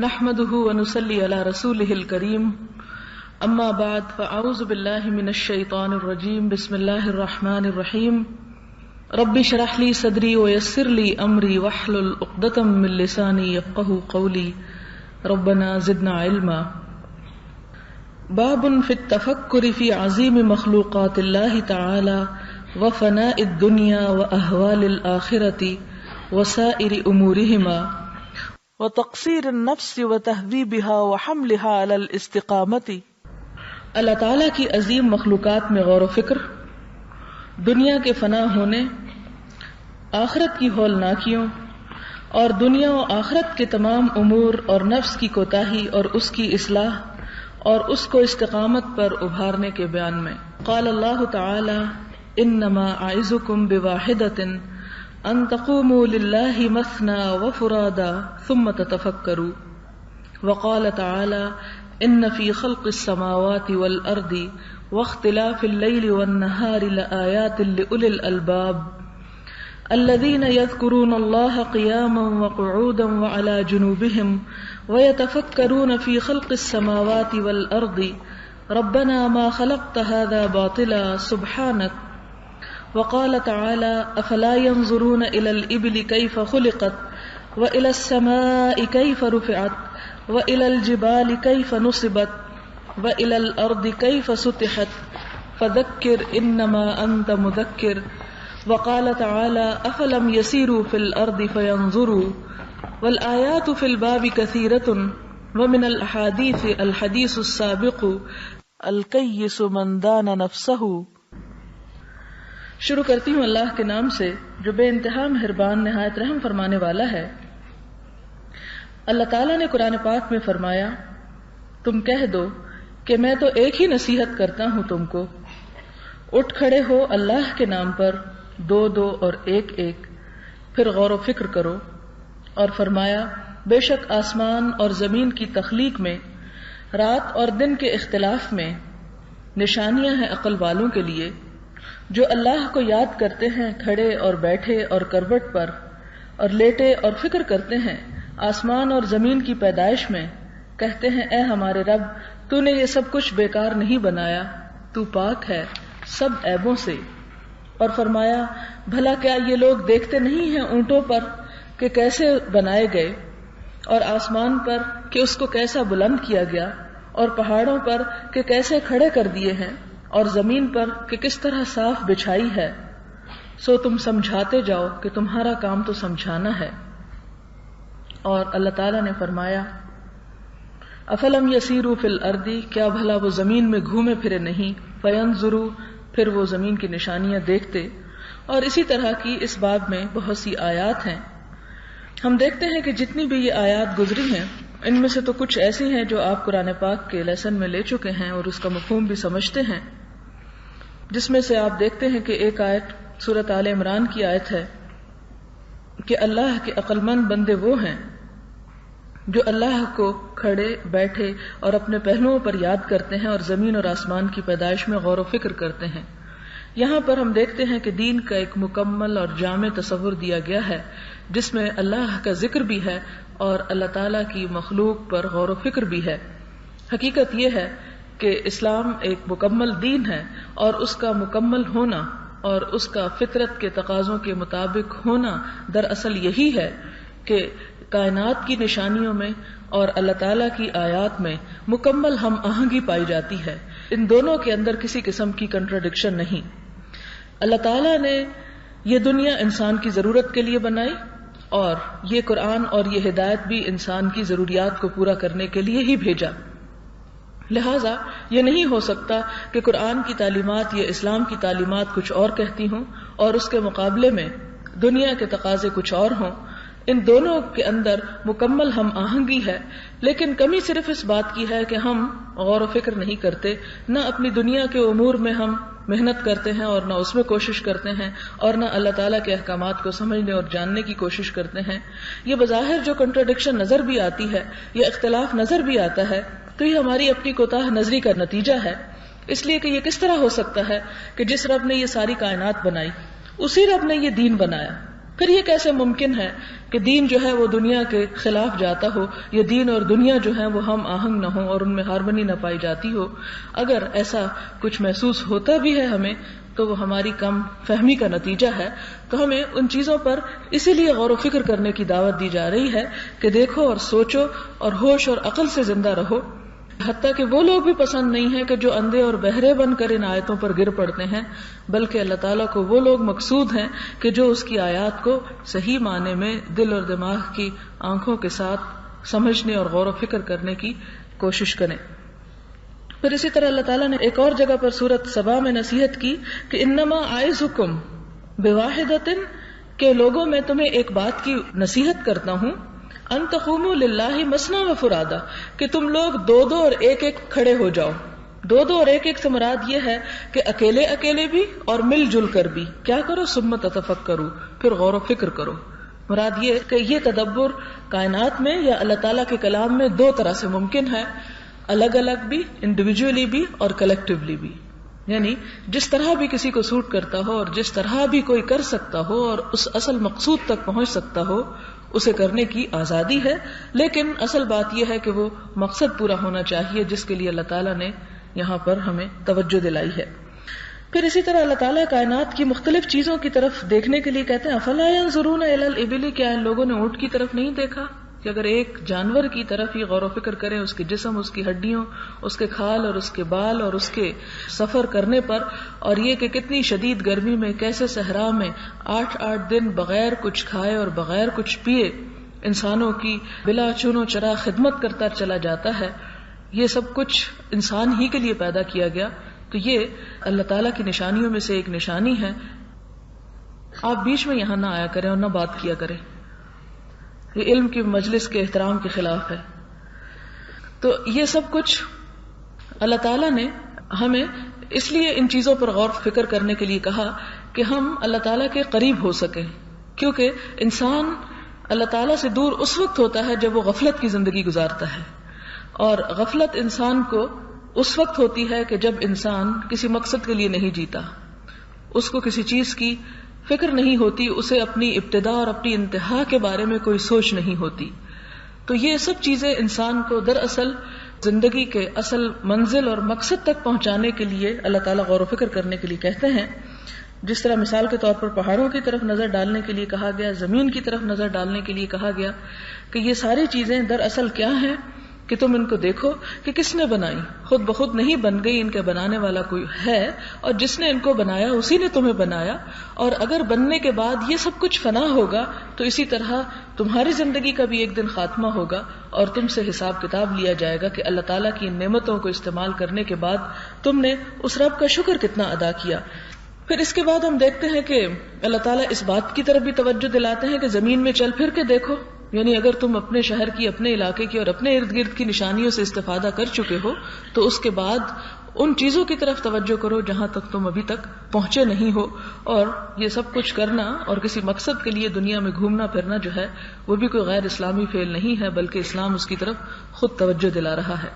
نحمده ونصلي على رسوله الكريم اما بعد فاعوذ بالله من الشيطان الرجيم بسم الله الرحمن الرحيم رب اشرح لي صدري ويسر لي امري واحلل عقدة من لساني يفقهوا قولي ربنا زدنا علما. باب في التفكر في عظيم مخلوقات الله تعالى وفناء الدنيا واهوال الآخرة وسائر امورهما وتقصير النفس وتهذيبها وحملها على الاستقامة. اللہ تعالیٰ کی عظیم مخلوقات میں غور و فکر، دنیا کے فنا ہونے، آخرت کی ہولناکیوں اور دنیا و آخرت کے تمام امور اور نفس کی کوتاہی اور اس کی اصلاح اور اس کو استقامت پر ابھارنے کے بیان میں. قال اللہ تعالی انما اعظکم بواحدۃ ان تقوموا للہ مثنی وفرادا ثم تتفکروا. وقال تعالی ان فی خلق السماوات والارض واختلاف اللیل والنہار لآیات لأولی الالباب الذین یذکرون اللہ قیاما وقعودا وعلی جنوبہم ویتفکرون فی خلق السماوات والارض ربنا ما خلقت هذا باطلا سبحانک. وقال تعالى افلا ينظرون الى الابل كيف خلقت والى السماء كيف رفعت والى الجبال كيف نصبت والى الارض كيف سطحت فذكر انما انت مذكر. وقال تعالى افلم يسيروا في الارض فينظروا والآيات في الباب كثيرة ومن الاحاديث الحديث السابق الكيس من دان نفسه. شروع کرتی ہوں اللہ کے نام سے جو بے انتہا مہربان نہایت رحم فرمانے والا ہے. اللہ تعالیٰ نے قرآن پاک میں فرمایا تم کہہ دو کہ میں تو ایک ہی نصیحت کرتا ہوں تم کو، اٹھ کھڑے ہو اللہ کے نام پر، دو دو اور ایک ایک، پھر غور و فکر کرو. اور فرمایا بے شک آسمان اور زمین کی تخلیق میں، رات اور دن کے اختلاف میں نشانیاں ہیں عقل والوں کے لیے جو اللہ کو یاد کرتے ہیں کھڑے اور بیٹھے اور کروٹ پر اور لیٹے اور فکر کرتے ہیں آسمان اور زمین کی پیدائش میں، کہتے ہیں اے ہمارے رب تو نے یہ سب کچھ بیکار نہیں بنایا، تو پاک ہے سب عیبوں سے. اور فرمایا بھلا کیا یہ لوگ دیکھتے نہیں ہیں اونٹوں پر کہ کیسے بنائے گئے، اور آسمان پر کہ اس کو کیسا بلند کیا گیا، اور پہاڑوں پر کہ کیسے کھڑے کر دیے ہیں، اور زمین پر کہ کس طرح صاف بچھائی ہے. سو تم سمجھاتے جاؤ کہ تمہارا کام تو سمجھانا ہے. اور اللہ تعالیٰ نے فرمایا افلم یسیروا فی الارض، کیا بھلا وہ زمین میں گھومے پھرے نہیں، فینظروا پھر وہ زمین کی نشانیاں دیکھتے. اور اسی طرح کی اس باب میں بہت سی آیات ہیں. ہم دیکھتے ہیں کہ جتنی بھی یہ آیات گزری ہیں ان میں سے تو کچھ ایسی ہیں جو آپ قرآن پاک کے لیسن میں لے چکے ہیں اور اس کا مفہوم بھی سمجھتے ہیں، جس میں سے آپ دیکھتے ہیں کہ ایک آیت سورۃ آل عمران کی آیت ہے کہ اللہ کے عقل مند بندے وہ ہیں جو اللہ کو کھڑے بیٹھے اور اپنے پہلوؤں پر یاد کرتے ہیں اور زمین اور آسمان کی پیدائش میں غور و فکر کرتے ہیں. یہاں پر ہم دیکھتے ہیں کہ دین کا ایک مکمل اور جامع تصور دیا گیا ہے جس میں اللہ کا ذکر بھی ہے اور اللہ تعالیٰ کی مخلوق پر غور و فکر بھی ہے. حقیقت یہ ہے کہ اسلام ایک مکمل دین ہے اور اس کا مکمل ہونا اور اس کا فطرت کے تقاضوں کے مطابق ہونا دراصل یہی ہے کہ کائنات کی نشانیوں میں اور اللہ تعالیٰ کی آیات میں مکمل ہم آہنگی پائی جاتی ہے. ان دونوں کے اندر کسی قسم کی کنٹراڈکشن نہیں. اللہ تعالیٰ نے یہ دنیا انسان کی ضرورت کے لیے بنائی اور یہ قرآن اور یہ ہدایت بھی انسان کی ضروریات کو پورا کرنے کے لیے ہی بھیجا. لہٰذا یہ نہیں ہو سکتا کہ قرآن کی تعلیمات یا اسلام کی تعلیمات کچھ اور کہتی ہوں اور اس کے مقابلے میں دنیا کے تقاضے کچھ اور ہوں. ان دونوں کے اندر مکمل ہم آہنگی ہے، لیکن کمی صرف اس بات کی ہے کہ ہم غور و فکر نہیں کرتے، نہ اپنی دنیا کے امور میں ہم محنت کرتے ہیں اور نہ اس میں کوشش کرتے ہیں اور نہ اللہ تعالیٰ کے احکامات کو سمجھنے اور جاننے کی کوشش کرتے ہیں. یہ بظاہر جو کنٹراڈکشن نظر بھی آتی ہے یا اختلاف نظر بھی آتا ہے تو یہ ہماری اپنی کوتاہ نظری کا نتیجہ ہے. اس لیے کہ یہ کس طرح ہو سکتا ہے کہ جس رب نے یہ ساری کائنات بنائی اسی رب نے یہ دین بنایا پھر یہ کیسے ممکن ہے کہ دین جو ہے وہ دنیا کے خلاف جاتا ہو، یا دین اور دنیا جو ہے وہ ہم آہنگ نہ ہو اور ان میں ہارمنی نہ پائی جاتی ہو؟ اگر ایسا کچھ محسوس ہوتا بھی ہے ہمیں تو وہ ہماری کم فہمی کا نتیجہ ہے. تو ہمیں ان چیزوں پر اسی لیے غور و فکر کرنے کی دعوت دی جا رہی ہے کہ دیکھو اور سوچو اور ہوش اور عقل سے زندہ رہو. حتیٰ کہ وہ لوگ بھی پسند نہیں ہیں کہ جو اندھے اور بہرے بن کر ان آیتوں پر گر پڑتے ہیں، بلکہ اللہ تعالیٰ کو وہ لوگ مقصود ہیں کہ جو اس کی آیات کو صحیح معنی میں دل اور دماغ کی آنکھوں کے ساتھ سمجھنے اور غور و فکر کرنے کی کوشش کریں. پھر اسی طرح اللہ تعالیٰ نے ایک اور جگہ پر سورۃ سبا میں نصیحت کی کہ انما اعظکم بواحدۃ، کہ لوگوں میں تمہیں ایک بات کی نصیحت کرتا ہوں، ان تقوموا للہ مثنی و فرادا، کہ تم لوگ دو دو اور ایک ایک کھڑے ہو جاؤ. دو دو اور ایک ایک سے مراد یہ ہے کہ اکیلے اکیلے بھی اور مل جل کر بھی. کیا کرو؟ ثم تتفکروا، پھر غور و فکر کرو. مراد یہ کہ یہ تدبر کائنات میں یا اللہ تعالیٰ کے کلام میں دو طرح سے ممکن ہے، الگ الگ بھی، انڈیویجولی بھی اور کلیکٹیولی بھی. یعنی جس طرح بھی کسی کو سوٹ کرتا ہو اور جس طرح بھی کوئی کر سکتا ہو اور اس اصل مقصود تک پہنچ سکتا ہو، اسے کرنے کی آزادی ہے. لیکن اصل بات یہ ہے کہ وہ مقصد پورا ہونا چاہیے جس کے لیے اللہ تعالیٰ نے یہاں پر ہمیں توجہ دلائی ہے. پھر اسی طرح اللہ تعالیٰ کائنات کی مختلف چیزوں کی طرف دیکھنے کے لیے کہتے ہیں افلا ينظرون الى الابل، کیا ان لوگوں نے اونٹ کی طرف نہیں دیکھا کہ اگر ایک جانور کی طرف ہی غور و فکر کریں، اس کے جسم، اس کی ہڈیوں، اس کے کھال اور اس کے بال اور اس کے سفر کرنے پر، اور یہ کہ کتنی شدید گرمی میں کیسے صحرا میں 8 دن بغیر کچھ کھائے اور بغیر کچھ پیے انسانوں کی بلا چون و چرا خدمت کرتا چلا جاتا ہے. یہ سب کچھ انسان ہی کے لیے پیدا کیا گیا. تو یہ اللہ تعالیٰ کی نشانیوں میں سے ایک نشانی ہے. آپ بیچ میں یہاں نہ آیا کریں اور نہ بات کیا کریں، یہ علم کی مجلس کے احترام کے خلاف ہے. تو یہ سب کچھ اللہ تعالیٰ نے ہمیں اس لیے ان چیزوں پر غور فکر کرنے کے لیے کہا کہ ہم اللہ تعالیٰ کے قریب ہو سکیں، کیونکہ انسان اللہ تعالیٰ سے دور اس وقت ہوتا ہے جب وہ غفلت کی زندگی گزارتا ہے، اور غفلت انسان کو اس وقت ہوتی ہے کہ جب انسان کسی مقصد کے لیے نہیں جیتا، اس کو کسی چیز کی فکر نہیں ہوتی، اسے اپنی ابتدا اور اپنی انتہا کے بارے میں کوئی سوچ نہیں ہوتی. تو یہ سب چیزیں انسان کو دراصل زندگی کے اصل منزل اور مقصد تک پہنچانے کے لیے اللہ تعالیٰ غور و فکر کرنے کے لیے کہتے ہیں. جس طرح مثال کے طور پر پہاڑوں کی طرف نظر ڈالنے کے لیے کہا گیا، زمین کی طرف نظر ڈالنے کے لیے کہا گیا کہ یہ ساری چیزیں دراصل کیا ہیں کہ تم ان کو دیکھو کہ کس نے بنائی. خود بخود نہیں بن گئی، ان کے بنانے والا کوئی ہے، اور جس نے ان کو بنایا اسی نے تمہیں بنایا. اور اگر بننے کے بعد یہ سب کچھ فنا ہوگا تو اسی طرح تمہاری زندگی کا بھی ایک دن خاتمہ ہوگا اور تم سے حساب کتاب لیا جائے گا کہ اللہ تعالیٰ کی ان نعمتوں کو استعمال کرنے کے بعد تم نے اس رب کا شکر کتنا ادا کیا. پھر اس کے بعد ہم دیکھتے ہیں کہ اللہ تعالیٰ اس بات کی طرف بھی توجہ دلاتے ہیں کہ زمین میں چل پھر کے دیکھو. یعنی اگر تم اپنے شہر کی، اپنے علاقے کی اور اپنے ارد گرد کی نشانیوں سے استفادہ کر چکے ہو تو اس کے بعد ان چیزوں کی طرف توجہ کرو جہاں تک تم ابھی تک پہنچے نہیں ہو. اور یہ سب کچھ کرنا اور کسی مقصد کے لیے دنیا میں گھومنا پھرنا جو ہے وہ بھی کوئی غیر اسلامی فعل نہیں ہے، بلکہ اسلام اس کی طرف خود توجہ دلا رہا ہے.